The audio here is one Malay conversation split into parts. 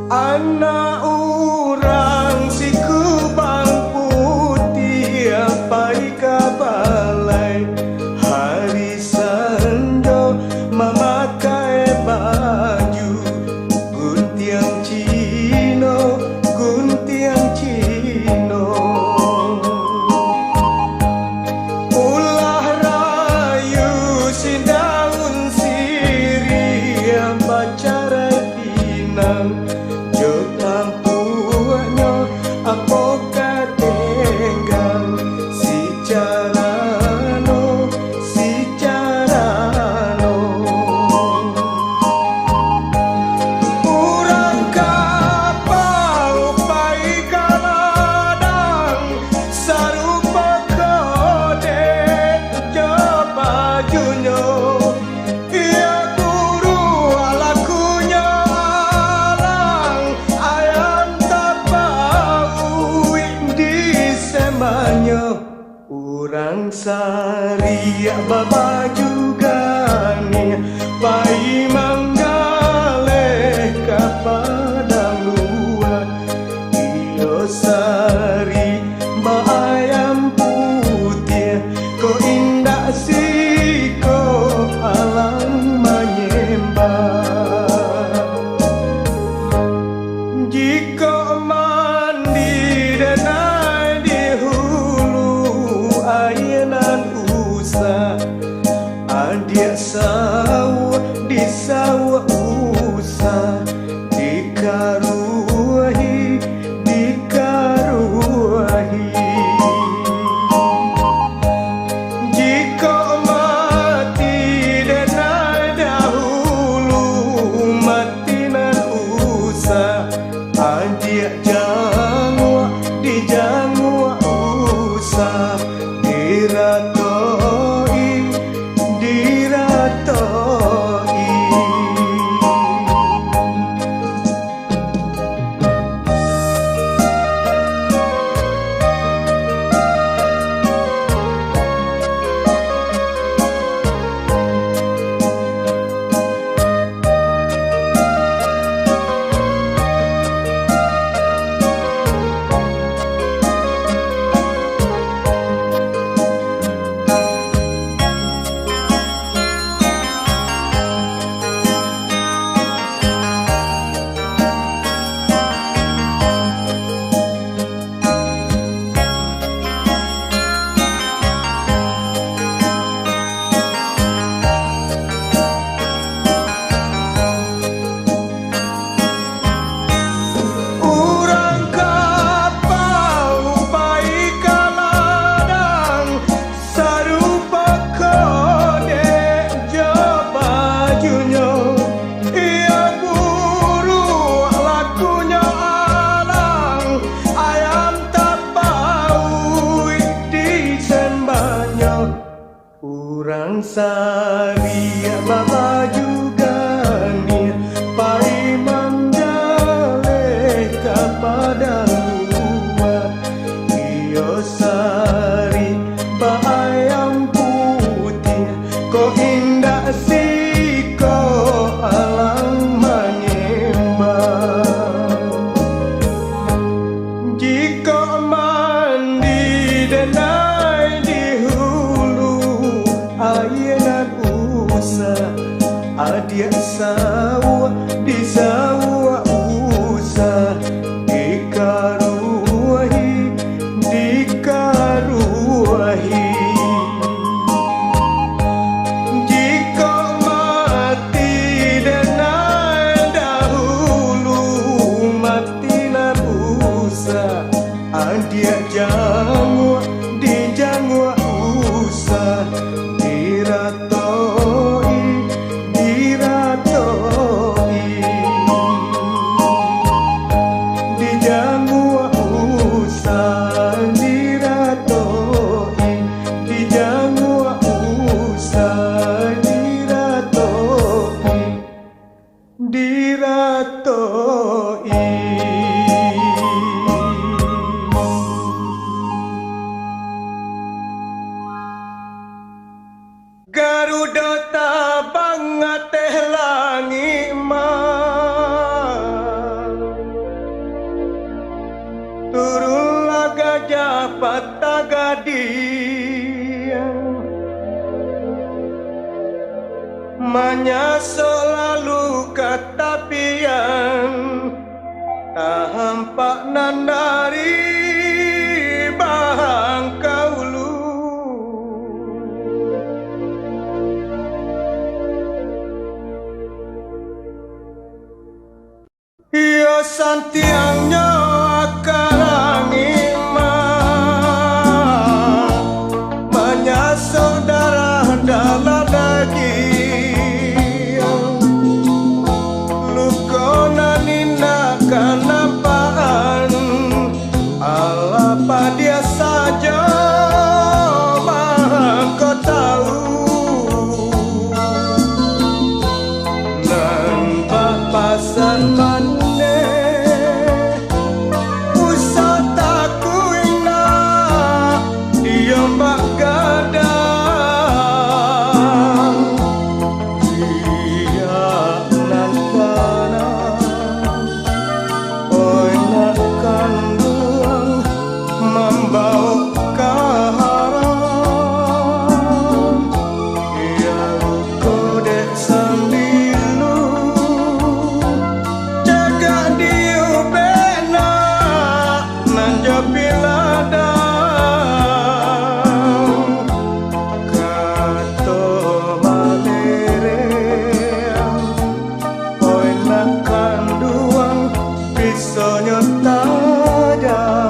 Anak orang si kubang putih pai ka balai hari sando memakai baju guntiang Cino ulah rayu si daun siri yang pacara pinang apakah tenggang si carano urang kapau pai kaladang sarupa kode coba junyo ia guru alakunya alang ayam urang sari baba juga nih pai manggale ka padang luar iyo sari ba ayam putih ko indah si ko alang menyembah jika mandi denai di hulu ayenan usah adia sawah di sawah usah dikaruahi jika mati denai dahulu mati nan usah adia jangwa di jangwa usah diratoi urang sari baba juga nih pai manggale ka padang luar iyo sari ba ayam putih ko indah si ko alang menyembah jika mandi denai di ayenan usah adia sawah di sawah usah dikaruahi jika mati denai dahulu mati nan usah adia jangwa di jangwa usah diratoi tabang teh langi turun laga japat tagadian manyaso lalu katapian tak hampak nandari bahang kaulu iyo santiangnya akarangi manyaso darah dalam daging lukona nina kanapaan apa dia saja kau tahu nampak pasan mane usah takuina dia mbak gadang dia nantana oi nak kandung membau kaharam ia kodek sambilu jaga diu bena nanjapiladang kato malereang oi nak kanduang pisonyo tajam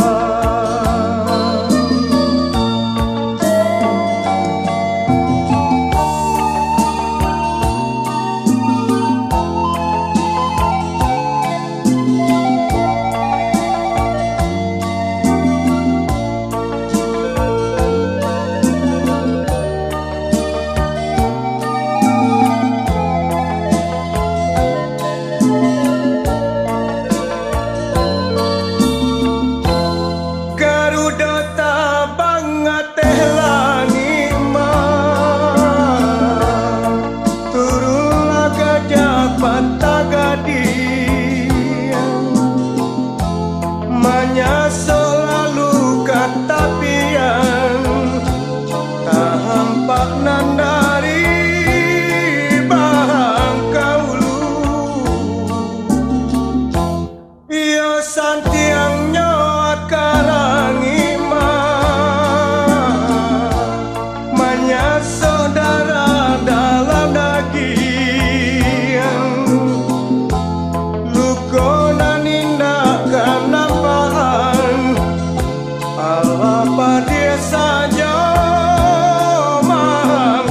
Garuda tabang teh langi turun laga japat tagadian manyaso lalu katapian tak hampak nandari bahang kaulu iyo santiangnya akarangi manyaso darah dalam daging lukona ninda kanapaan apa dia saja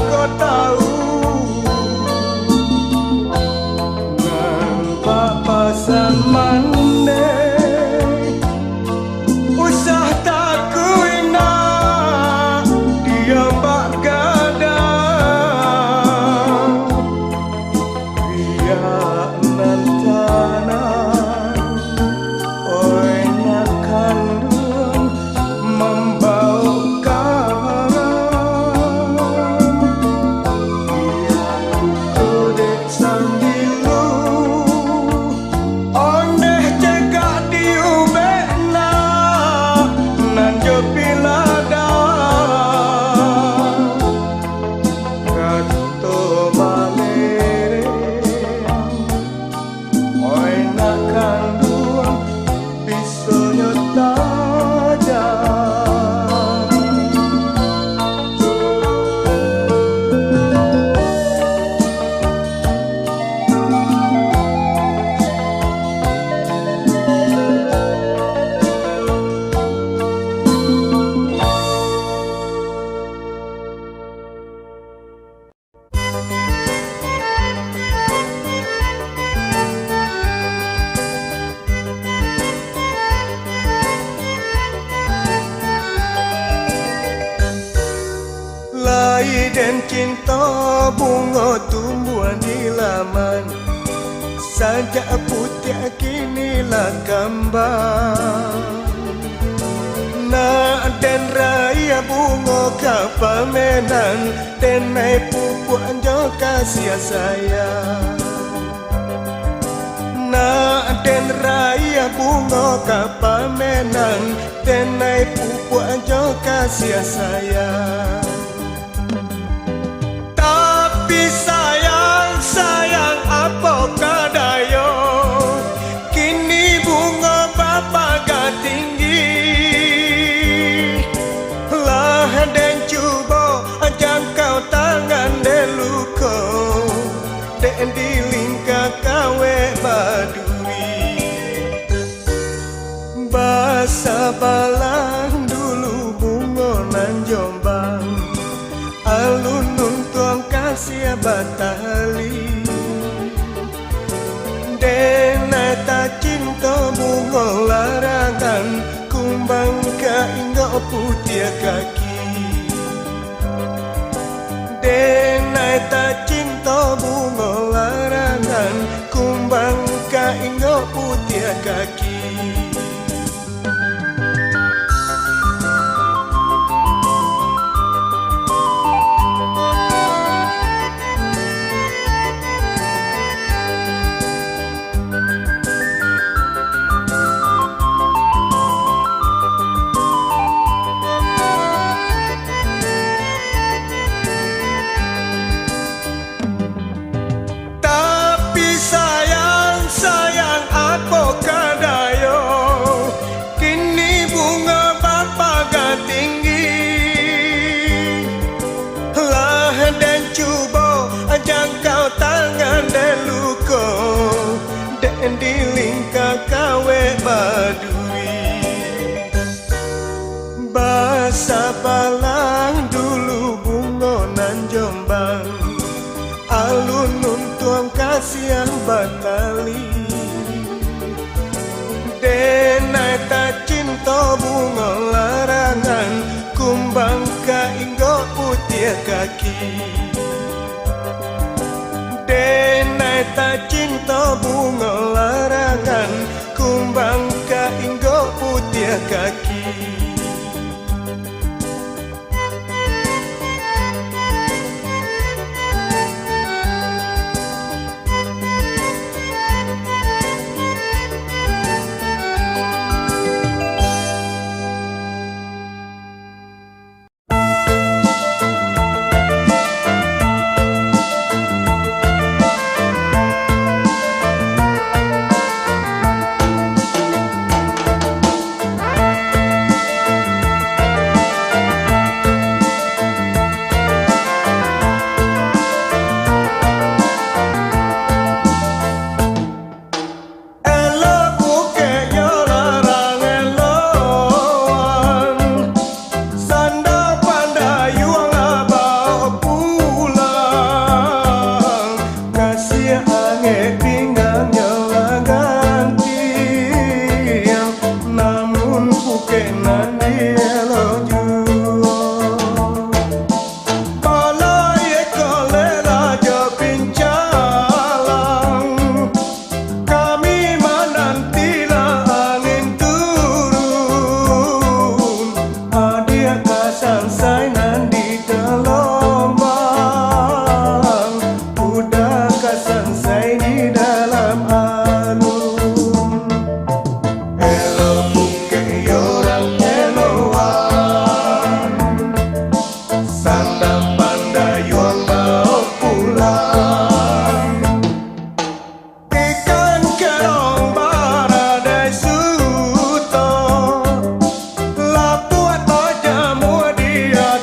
kau tahu nampak pasan mane usah takuina dia mbak gadang dia nantana oi nak kandung membau kaharam dia kodek sambilu oneh cegak diubekna nanjapiladang kato malereang oi nak kanduang pisonyo tajam Lai dan cinta bunga tumbuhan di laman sajak putih kinilah gambar nak dan raya bunga kapal medan dan naik pupuk anjok kasih sayang. Na den raya bunga kapamenang, tenai pupuk jo kasih sayang. Tapi sayang, sayang apa kadayo, kini bunga bapa gak tinggi. Lah den cuba jangkau tangan deluko, den dilingka kawe badui. Basa balang dulu bunga nan Jombang, alun tuang kasih batali. Denai tak cinta bunga larangan, kumbang ka ingo putih kaki. Denai tak cinta bunga larangan, kumbang ka ingo putih kaki. Jangkau tangan deluko, den dilingka kawe badui. Basa balang dulu bunga nan Jombang, alun tuang kasih batali. Denai tak cinta bunga larangan, kumbang ka inggo putih kaki. Denai tak cinta bunga larangan, kumbang ka inggo putih kaki. Dia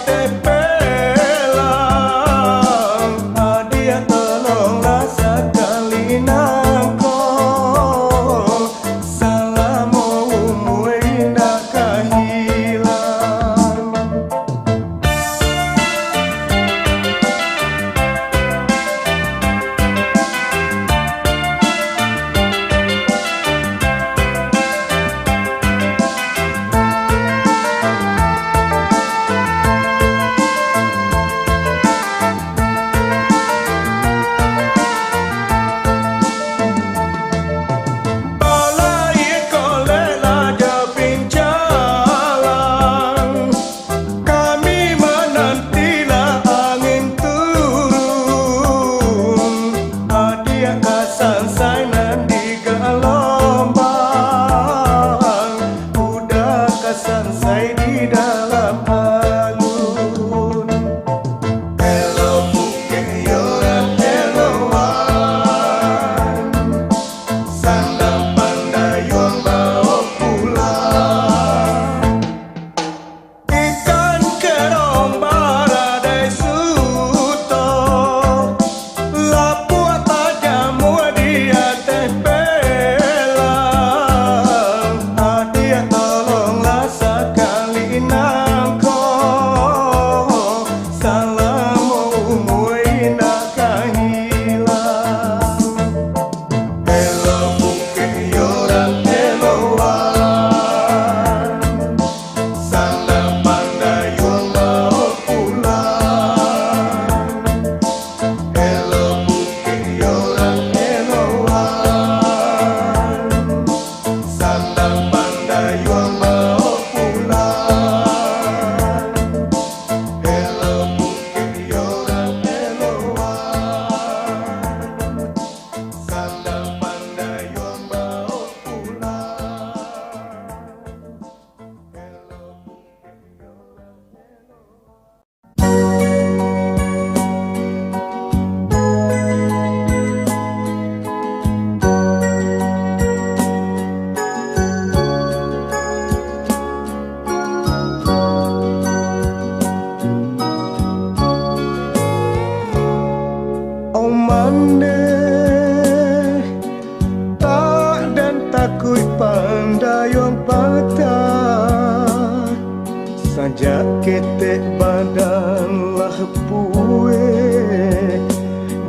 Sajak ketek badan lah puwe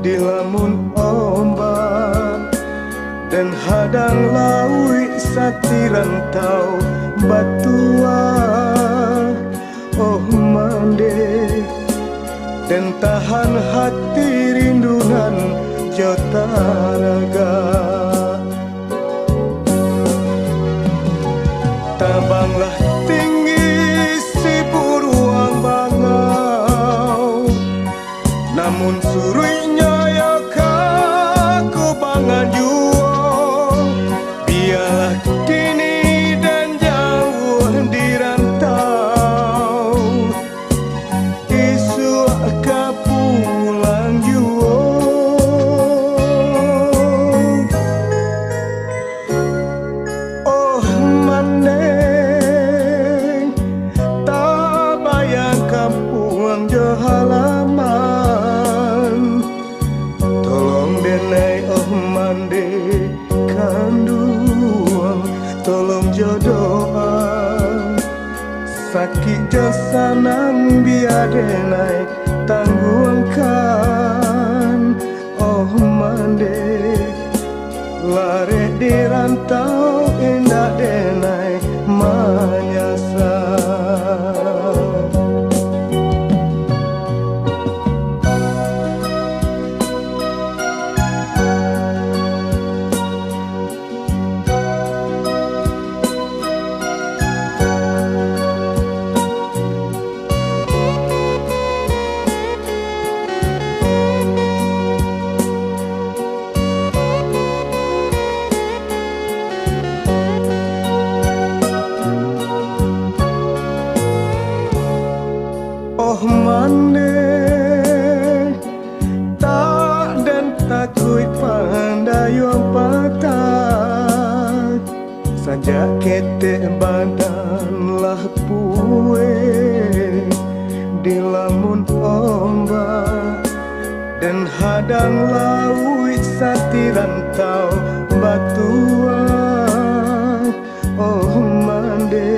di lamun ombak dan hadang lawi satirantau batua. Oh mande dan tahan hati rindunan jota raga. Tabanglah tinggi si buruang bangau, namun suruhnya ya kaku bangan juo. Biarlah kini dan jauh di rantau, isu ka pulang juo. Oh maneng tak bayang kampung jo halaman, tolong denai oh mande kanduang, tolong jodoa sakit jasanang biar denai tangguangkan. Oh mande lare di rantau indah denai manyasar. Oh mande tak dan takut pandai yang patah, sajak ketek badan lah puwe di lamun ombak dan hadang laut satirantau batua. Oh mande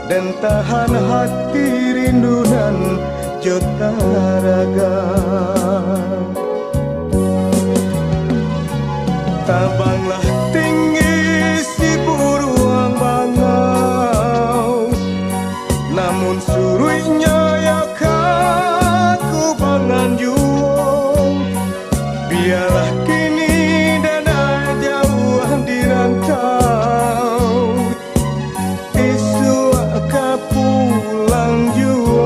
dan tahan hati rindunan jota raga. Tabanglah tinggi si buruang bangau, namun suruhnya ya kaku bangan juo. Biarlah kini dana jauh di rantau, isu ka pulang juo.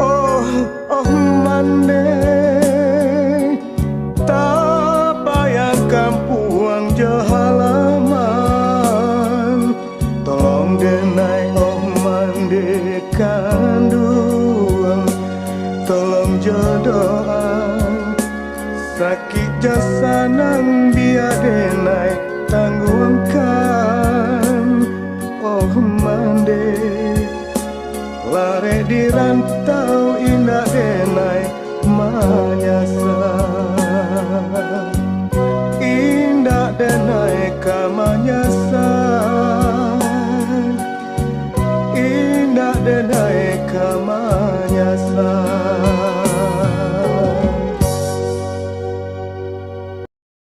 Oh mande tak bayang kampung jo halaman, tolong denai oh mande kanduang, tolong jodoa sakit jasanang biar denai tangguangkan. Oh mande lare di rantau indah denai manyasar, indah denai ka manyasar, indah denai ka manyasar.